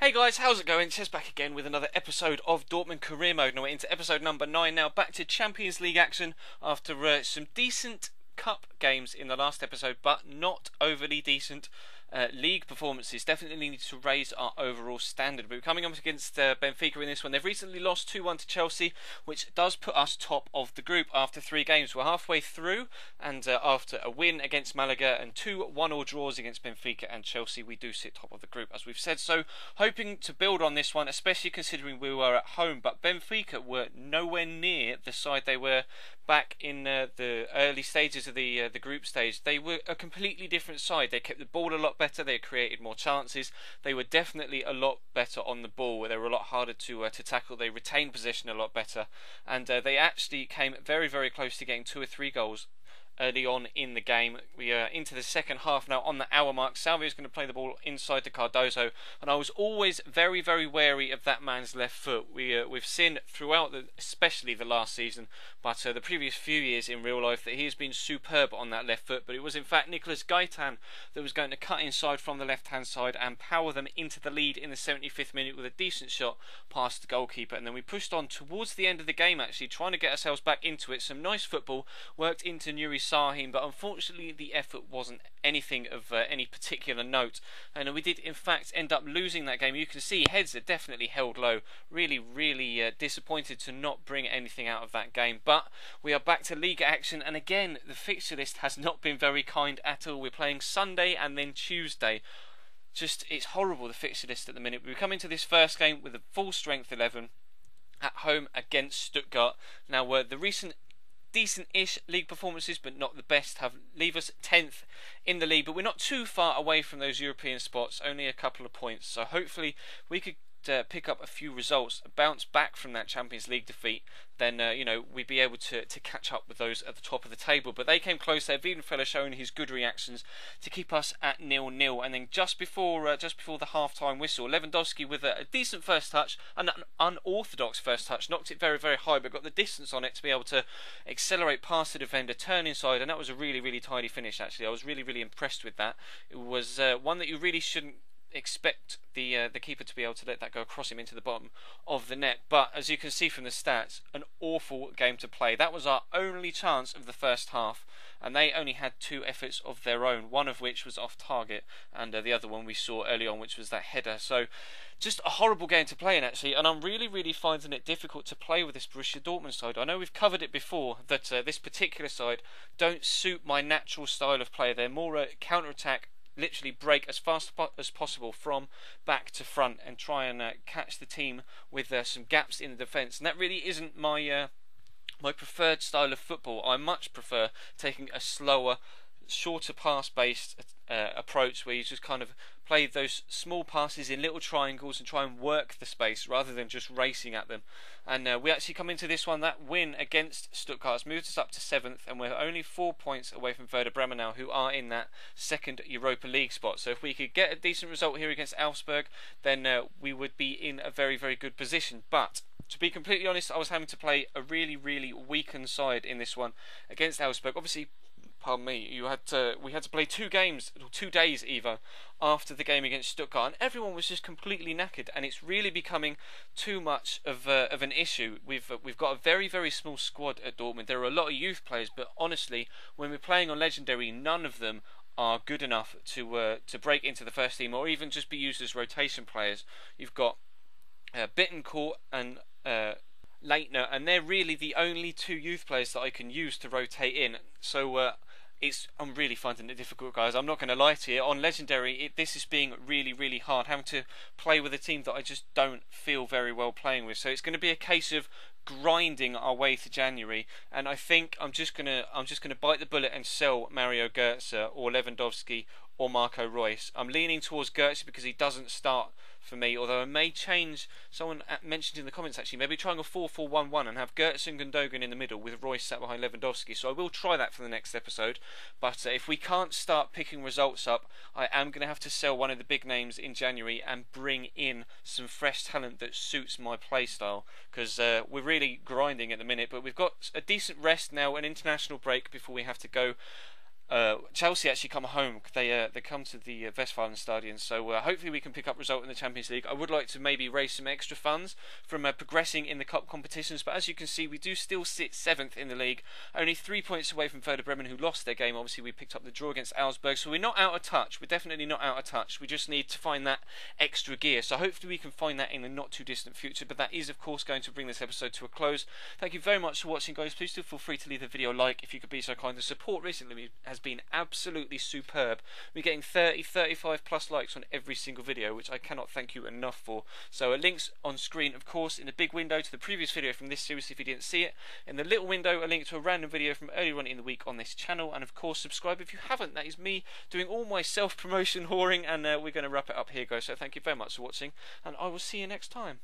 Hey guys, how's it going? Chess back again with another episode of Dortmund Career Mode. Now we're into episode number 9 now, back to Champions League action after some decent cup games in the last episode, but not overly decent league performances. Definitely need to raise our overall standard. We're coming up against Benfica in this one. They've recently lost 2-1 to Chelsea, which does put us top of the group after 3 games. We're halfway through, and after a win against Malaga and 2 1-all draws against Benfica and Chelsea, we do sit top of the group, as we've said. So, hoping to build on this one, especially considering we were at home. But Benfica were nowhere near the side they were back in the early stages of the group stage. They were a completely different side. They kept the ball a lot better. They created more chances. They were definitely a lot better on the ball. They were a lot harder to tackle. They retained possession a lot better, and they actually came very, very close to getting 2 or 3 goals early on in the game. We are into the second half now on the hour mark. Salvio is going to play the ball inside to Cardozo, and I was always very, very wary of that man's left foot. We've seen throughout, especially the last season, but the previous few years in real life, that he has been superb on that left foot. But it was in fact Nicolas Gaitan that was going to cut inside from the left-hand side and power them into the lead in the 75th minute with a decent shot past the goalkeeper. And then we pushed on towards the end of the game, actually trying to get ourselves back into it. Some nice football worked into Nuri Sahin, but unfortunately the effort wasn't anything of any particular note, and we did in fact end up losing that game. You can see heads are definitely held low. Really disappointed to not bring anything out of that game, but we are back to league action, and again the fixture list has not been very kind at all. We're playing Sunday and then Tuesday. It's horrible, the fixture list at the minute. We come into this first game with a full strength 11 at home against Stuttgart. Now the recent decent-ish league performances, but not the best, leave us 10th in the league, but we're not too far away from those European spots, only a couple of points. So hopefully we could pick up a few results, bounce back from that Champions League defeat, then we'd be able to catch up with those at the top of the table. But they came close there. Wiedenfeller showing his good reactions to keep us at 0-0, and then just before the half-time whistle, Lewandowski with a decent first touch, an unorthodox first touch, knocked it very, very high, but got the distance on it to be able to accelerate past the defender, turn inside, and that was a really, really tidy finish. Actually, I was really, really impressed with that. It was one that you really shouldn't expect the keeper to be able to let that go across him into the bottom of the net. But as you can see from the stats, an awful game to play. That was our only chance of the first half, and they only had 2 efforts of their own, one of which was off target, and the other one we saw early on, which was that header. So just a horrible game to play in, actually, and I'm really, really finding it difficult to play with this Borussia Dortmund side. I know we've covered it before, that this particular side don't suit my natural style of play. They're more counter-attack, literally break as fast as possible from back to front and try and catch the team with some gaps in the defence, and that really isn't my preferred style of football. I much prefer taking a slower, shorter pass-based approach, where you just kind of play those small passes in little triangles and try and work the space rather than just racing at them. And we actually come into this one, that win against Stuttgart has moved us up to 7th, and we're only 4 points away from Werder Bremen now, who are in that second Europa League spot. So if we could get a decent result here against Augsburg, then we would be in a very, very good position. But to be completely honest, I was having to play a really, really weakened side in this one against Augsburg. Obviously, pardon me, we had to play 2 games, 2 days even, after the game against Stuttgart, and everyone was just completely knackered, and it's really becoming too much of an issue. We've got a very, very small squad at Dortmund. There are a lot of youth players, but honestly, when we're playing on Legendary, none of them are good enough to break into the first team, or even just be used as rotation players. You've got Bittencourt and Leitner, and they're really the only 2 youth players that I can use to rotate in. So I'm really finding it difficult, guys. I'm not going to lie to you. On Legendary, this is being really, really hard, having to play with a team that I just don't feel very well playing with. So it's going to be a case of grinding our way to January, and I think I'm just gonna bite the bullet and sell Mario Götze or Lewandowski or Marco Reus. I'm leaning towards Götze because he doesn't start for me, although I may change. Someone mentioned in the comments, actually, maybe trying a 4-4-1-1 and have Götze and Gundogan in the middle with Reus sat behind Lewandowski. So I will try that for the next episode. But if we can't start picking results up, I am going to have to sell one of the big names in January and bring in some fresh talent that suits my play style, because we're really grinding at the minute. But we've got a decent rest now, an international break before we have to go Chelsea actually come home. They come to the Westfalenstadion, so hopefully we can pick up a result in the Champions League. I would like to maybe raise some extra funds from progressing in the cup competitions, but as you can see, we do still sit 7th in the league, only 3 points away from Werder Bremen, who lost their game. Obviously, we picked up the draw against Augsburg, so we're not out of touch. We're definitely not out of touch. We just need to find that extra gear. So hopefully we can find that in the not too distant future. But that is, of course, going to bring this episode to a close. Thank you very much for watching, guys. Please do feel free to leave the video a like if you could be so kind. The support recently has been absolutely superb. We're getting 30, 35 plus likes on every single video, which I cannot thank you enough for. So links on screen, of course, in the big window to the previous video from this series if you didn't see it. In the little window, a link to a random video from earlier on in the week on this channel. And of course, subscribe if you haven't. That is me doing all my self-promotion whoring, and we're going to wrap it up here, guys. So thank you very much for watching, and I will see you next time.